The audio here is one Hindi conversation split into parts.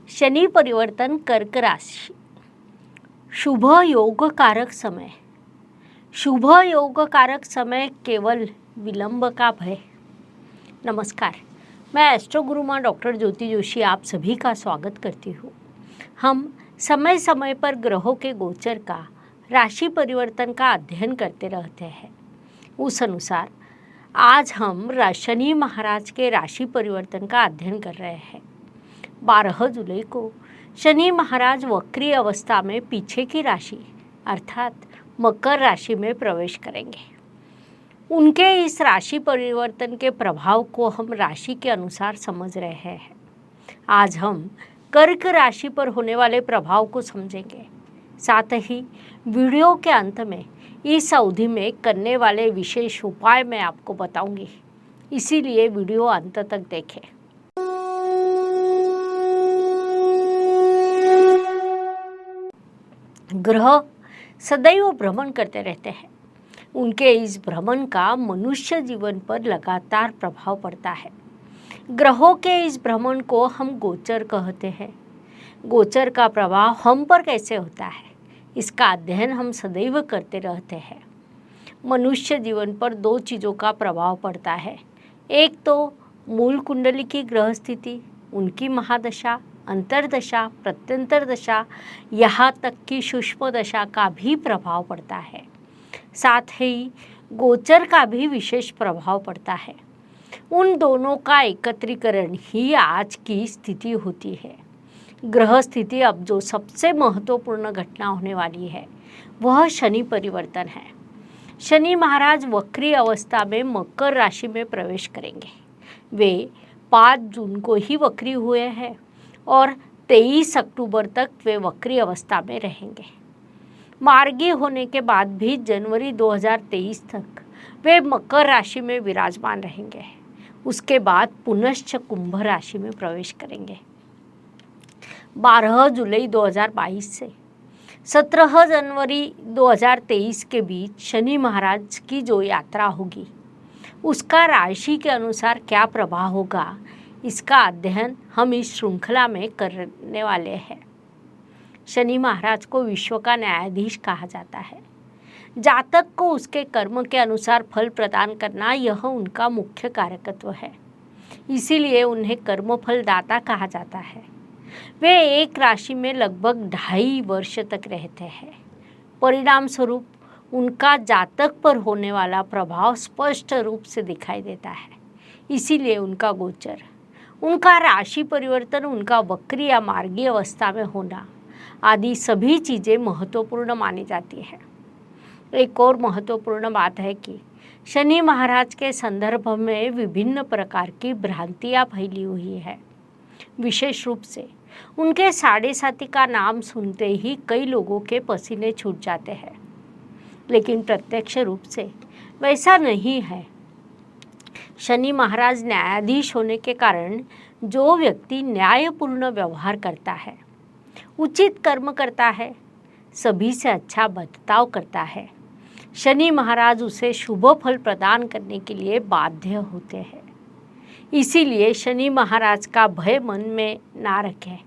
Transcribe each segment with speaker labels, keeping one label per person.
Speaker 1: शनि परिवर्तन कर्क राशि। शुभ योग कारक समय। शुभ योग कारक समय केवल विलंब का भय। नमस्कार, मैं एस्ट्रो गुरु माँ डॉक्टर ज्योति जोशी आप सभी का स्वागत करती हूँ। हम समय समय पर ग्रहों के गोचर का, राशि परिवर्तन का अध्ययन करते रहते हैं। उस अनुसार आज हम शनि महाराज के राशि परिवर्तन का अध्ययन कर रहे हैं। 12 जुलाई को शनि महाराज वक्री अवस्था में पीछे की राशि अर्थात मकर राशि में प्रवेश करेंगे। उनके इस राशि परिवर्तन के प्रभाव को हम राशि के अनुसार समझ रहे हैं। आज हम कर्क राशि पर होने वाले प्रभाव को समझेंगे। साथ ही वीडियो के अंत में इस अवधि में करने वाले विशेष उपाय मैं आपको बताऊंगी, इसीलिए वीडियो अंत तक देखें। ग्रह सदैव भ्रमण करते रहते हैं। उनके इस भ्रमण का मनुष्य जीवन पर लगातार प्रभाव पड़ता है। ग्रहों के इस भ्रमण को हम गोचर कहते हैं। गोचर का प्रभाव हम पर कैसे होता है, इसका अध्ययन हम सदैव करते रहते हैं। मनुष्य जीवन पर दो चीज़ों का प्रभाव पड़ता है। एक तो मूल कुंडली की ग्रह स्थिति, उनकी महादशा, अंतर्दशा, प्रत्यंतर दशा, यहाँ तक कि सूक्ष्म दशा का भी प्रभाव पड़ता है। साथ ही गोचर का भी विशेष प्रभाव पड़ता है। उन दोनों का एकत्रीकरण ही आज की स्थिति होती है। ग्रह स्थिति अब जो सबसे महत्वपूर्ण घटना होने वाली है वह शनि परिवर्तन है। शनि महाराज वक्री अवस्था में मकर राशि में प्रवेश करेंगे। वे 5 जून को ही वक्री हुए हैं और 23 अक्टूबर तक वे वक्री अवस्था में रहेंगे। मार्गी होने के बाद भी जनवरी 2023 तक वे मकर राशि में विराजमान रहेंगे। उसके बाद पुनश्च कुंभ राशि में प्रवेश करेंगे। 12 जुलाई 2022 से 17 जनवरी 2023 के बीच शनि महाराज की जो यात्रा होगी उसका राशि के अनुसार क्या प्रभाव होगा, इसका अध्ययन हम इस श्रृंखला में करने वाले हैं। शनि महाराज को विश्व का न्यायाधीश कहा जाता है। जातक को उसके कर्म के अनुसार फल प्रदान करना यह उनका मुख्य कार्यकत्व है। इसीलिए उन्हें कर्मफल दाता कहा जाता है। वे एक राशि में लगभग 2.5 वर्ष तक रहते हैं। परिणाम स्वरूप उनका जातक पर होने वाला प्रभाव स्पष्ट रूप से दिखाई देता है। इसीलिए उनका गोचर, उनका राशि परिवर्तन, उनका वक्री या मार्गी अवस्था में होना आदि सभी चीज़ें महत्वपूर्ण मानी जाती है। एक और महत्वपूर्ण बात है कि शनि महाराज के संदर्भ में विभिन्न प्रकार की भ्रांतियाँ फैली हुई है। विशेष रूप से उनके साढ़े साथी का नाम सुनते ही कई लोगों के पसीने छूट जाते हैं, लेकिन प्रत्यक्ष रूप से वैसा नहीं है। शनि महाराज न्यायाधीश होने के कारण जो व्यक्ति न्यायपूर्ण व्यवहार करता है, उचित कर्म करता है, सभी से अच्छा बर्ताव करता है, शनि महाराज उसे शुभ फल प्रदान करने के लिए बाध्य होते हैं। इसीलिए शनि महाराज का भय मन में ना रखें।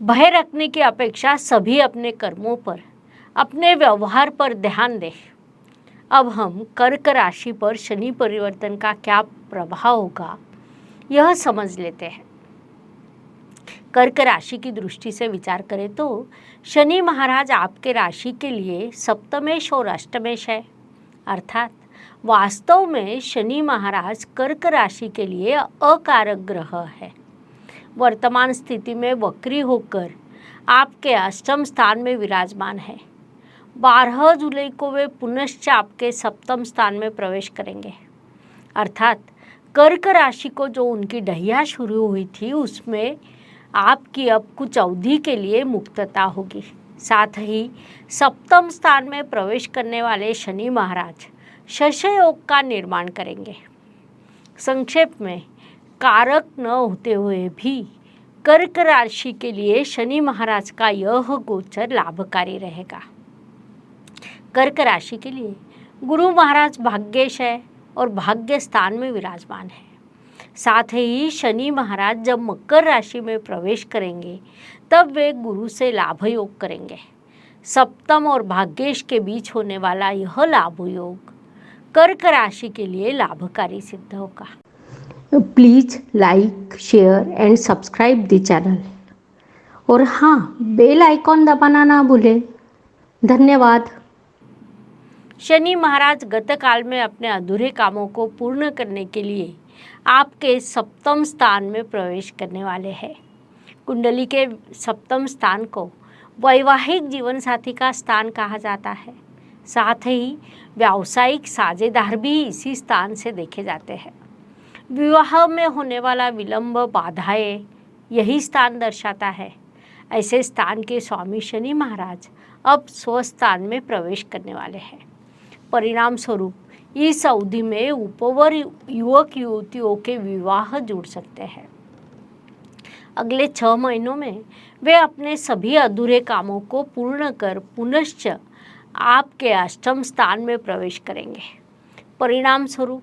Speaker 1: भय रखने की अपेक्षा सभी अपने कर्मों पर, अपने व्यवहार पर ध्यान दें। अब हम कर्क राशि पर शनि परिवर्तन का क्या प्रभाव होगा यह समझ लेते हैं। कर्क राशि की दृष्टि से विचार करें तो शनि महाराज आपके राशि के लिए सप्तमेश और अष्टमेश है। अर्थात वास्तव में शनि महाराज कर्क राशि के लिए अकारक ग्रह है। वर्तमान स्थिति में वक्री होकर आपके अष्टम स्थान में विराजमान है। 12 जुलाई को वे पुनश्च आपके सप्तम स्थान में प्रवेश करेंगे। अर्थात कर्क राशि को जो उनकी ढैया शुरू हुई थी उसमें आपकी अब कुछ अवधि के लिए मुक्तता होगी। साथ ही सप्तम स्थान में प्रवेश करने वाले शनि महाराज शशय योग का निर्माण करेंगे। संक्षेप में, कारक न होते हुए भी कर्क राशि के लिए शनि महाराज का यह गोचर लाभकारी रहेगा। कर्क राशि के लिए गुरु महाराज भाग्येश है और भाग्य स्थान में विराजमान है। साथ ही शनि महाराज जब मकर राशि में प्रवेश करेंगे तब वे गुरु से लाभ योग करेंगे। सप्तम और भाग्येश के बीच होने वाला यह लाभ योग कर्क राशि के लिए लाभकारी सिद्ध होगा।
Speaker 2: Please like, share and subscribe the channel और हाँ, बेल आइकॉन दबाना ना भूलें। धन्यवाद।
Speaker 1: शनि महाराज गतकाल में अपने अधूरे कामों को पूर्ण करने के लिए आपके सप्तम स्थान में प्रवेश करने वाले हैं। कुंडली के सप्तम स्थान को वैवाहिक जीवन साथी का स्थान कहा जाता है। साथ ही व्यावसायिक साझेदार भी इसी स्थान से देखे जाते हैं। विवाह में होने वाला विलंब, बाधाएं यही स्थान दर्शाता है। ऐसे स्थान के स्वामी शनि महाराज अब स्वस्थान में प्रवेश करने वाले हैं। परिणाम स्वरूप इस अवधि में उपवर युवक युवतियों के विवाह जुड़ सकते हैं। अगले 6 महीनों में वे अपने सभी अधूरे कामों को पूर्ण कर पुनश्च आपके अष्टम स्थान में प्रवेश करेंगे। परिणाम स्वरूप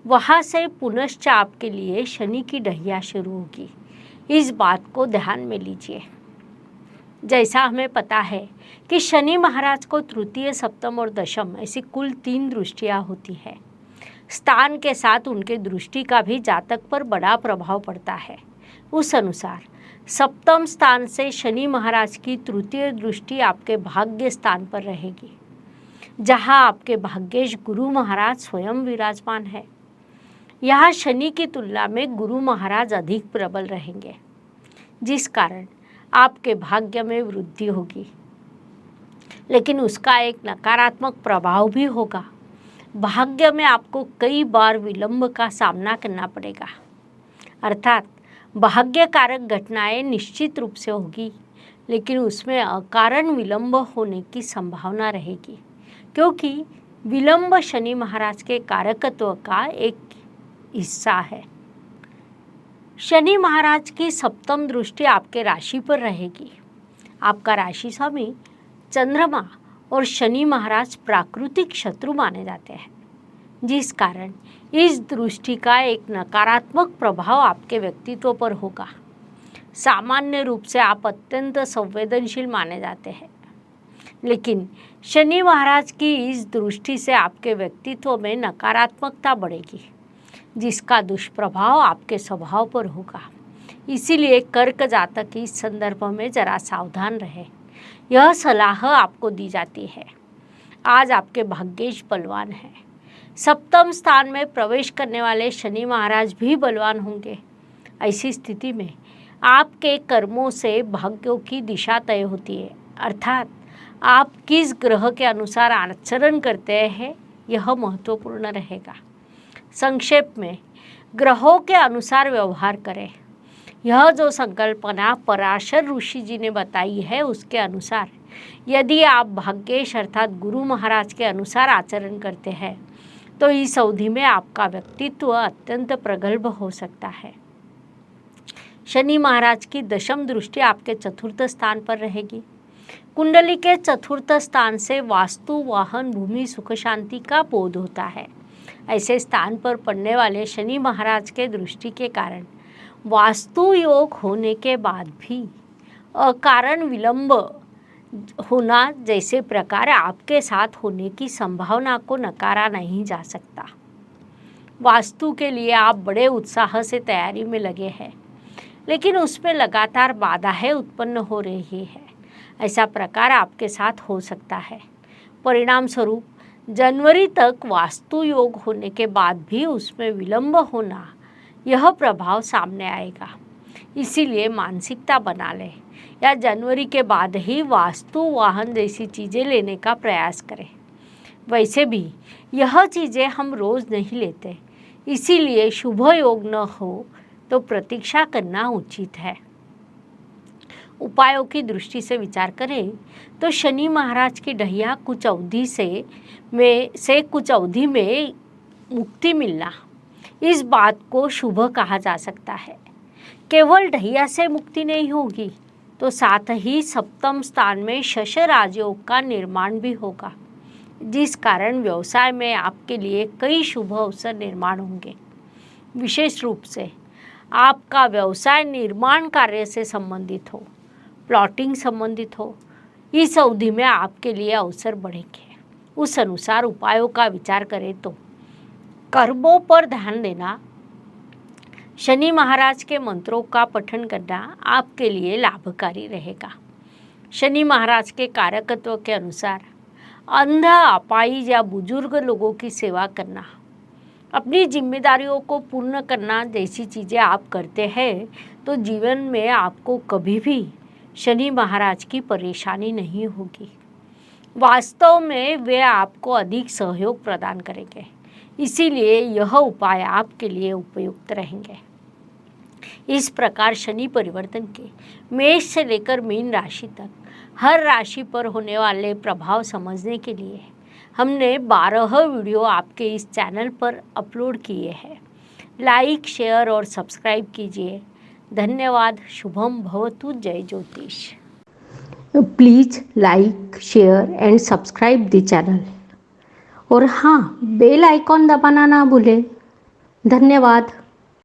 Speaker 1: वहाँ से पुनश्च आपके लिए शनि की ढैया शुरू होगी। इस बात को ध्यान में लीजिए। जैसा हमें पता है कि शनि महाराज को तृतीय, सप्तम और दशम ऐसी कुल 3 दृष्टियाँ होती है। स्थान के साथ उनके दृष्टि का भी जातक पर बड़ा प्रभाव पड़ता है। उस अनुसार सप्तम स्थान से शनि महाराज की तृतीय दृष्टि आपके भाग्य स्थान पर रहेगी, जहाँ आपके भाग्येश गुरु महाराज स्वयं विराजमान है। यहाँ शनि की तुलना में गुरु महाराज अधिक प्रबल रहेंगे, जिस कारण आपके भाग्य में वृद्धि होगी, लेकिन उसका एक नकारात्मक प्रभाव भी होगा। भाग्य में आपको कई बार विलंब का सामना करना पड़ेगा, अर्थात भाग्य कारक घटनाएं निश्चित रूप से होगी, लेकिन उसमें अकारण विलंब होने की संभावना रहेगी, क्योंकि विलंब शनि महाराज के कारकत्व का एक हिस्सा है। शनि महाराज की सप्तम दृष्टि आपके राशि पर रहेगी। आपका राशि स्वामी चंद्रमा और शनि महाराज प्राकृतिक शत्रु माने जाते हैं, जिस कारण इस दृष्टि का एक नकारात्मक प्रभाव आपके व्यक्तित्व पर होगा। सामान्य रूप से आप अत्यंत संवेदनशील माने जाते हैं, लेकिन शनि महाराज की इस दृष्टि से आपके व्यक्तित्व में नकारात्मकता बढ़ेगी, जिसका दुष्प्रभाव आपके स्वभाव पर होगा। इसीलिए कर्क जातक इस संदर्भ में जरा सावधान रहे, यह सलाह आपको दी जाती है। आज आपके भाग्येश बलवान हैं। सप्तम स्थान में प्रवेश करने वाले शनि महाराज भी बलवान होंगे। ऐसी स्थिति में आपके कर्मों से भाग्यों की दिशा तय होती है, अर्थात आप किस ग्रह के अनुसार आचरण करते हैं यह महत्वपूर्ण रहेगा। संक्षेप में ग्रहों के अनुसार व्यवहार करें। यह जो संकल्पना पराशर ऋषि जी ने बताई है, उसके अनुसार यदि आप भाग्येश अर्थात गुरु महाराज के अनुसार आचरण करते हैं तो इस अवधि में आपका व्यक्तित्व अत्यंत प्रगल्भ हो सकता है। शनि महाराज की दशम दृष्टि आपके चतुर्थ स्थान पर रहेगी। कुंडली के चतुर्थ स्थान से वास्तु, वाहन, भूमि, सुख शांति का बोध होता है। ऐसे स्थान पर पड़ने वाले शनि महाराज के दृष्टि के कारण वास्तु योग होने के बाद भी अकारण विलंब होना जैसे प्रकार आपके साथ होने की संभावना को नकारा नहीं जा सकता। वास्तु के लिए आप बड़े उत्साह से तैयारी में लगे हैं, लेकिन उसमें लगातार बाधाएं उत्पन्न हो रही है। ऐसा प्रकार आपके साथ हो सकता है। परिणाम स्वरूप जनवरी तक वास्तु योग होने के बाद भी उसमें विलंब होना, यह प्रभाव सामने आएगा। इसीलिए मानसिकता बना लें या जनवरी के बाद ही वास्तु, वाहन जैसी चीज़ें लेने का प्रयास करें। वैसे भी यह चीज़ें हम रोज़ नहीं लेते, इसीलिए शुभ योग न हो तो प्रतीक्षा करना उचित है। उपायों की दृष्टि से विचार करें तो शनि महाराज की ढैया कुछ अवधि से कुछ अवधि में मुक्ति मिलना, इस बात को शुभ कहा जा सकता है। केवल ढैया से मुक्ति नहीं होगी तो साथ ही सप्तम स्थान में शश राजयोग का निर्माण भी होगा, जिस कारण व्यवसाय में आपके लिए कई शुभ अवसर निर्माण होंगे। विशेष रूप से आपका व्यवसाय निर्माण कार्य से संबंधित हो, प्लॉटिंग संबंधित हो, इस अवधि में आपके लिए अवसर बढ़ेंगे। उस अनुसार उपायों का विचार करें तो कर्मों पर ध्यान देना, शनि महाराज के मंत्रों का पठन करना आपके लिए लाभकारी रहेगा। शनि महाराज के कारकत्व के अनुसार अंध, अपाहिज या बुजुर्ग लोगों की सेवा करना, अपनी जिम्मेदारियों को पूर्ण करना जैसी चीज़ें आप करते हैं तो जीवन में आपको कभी भी शनि महाराज की परेशानी नहीं होगी। वास्तव में वे आपको अधिक सहयोग प्रदान करेंगे, इसीलिए यह उपाय आपके लिए उपयुक्त रहेंगे। इस प्रकार शनि परिवर्तन के मेष से लेकर मीन राशि तक हर राशि पर होने वाले प्रभाव समझने के लिए हमने 12 वीडियो आपके इस चैनल पर अपलोड किए हैं। लाइक, शेयर और सब्सक्राइब कीजिए। धन्यवाद। शुभम भवतु। जय ज्योतिष।
Speaker 2: Please like, share and subscribe the channel और हाँ, बेल आइकॉन दबाना ना भूलें। धन्यवाद।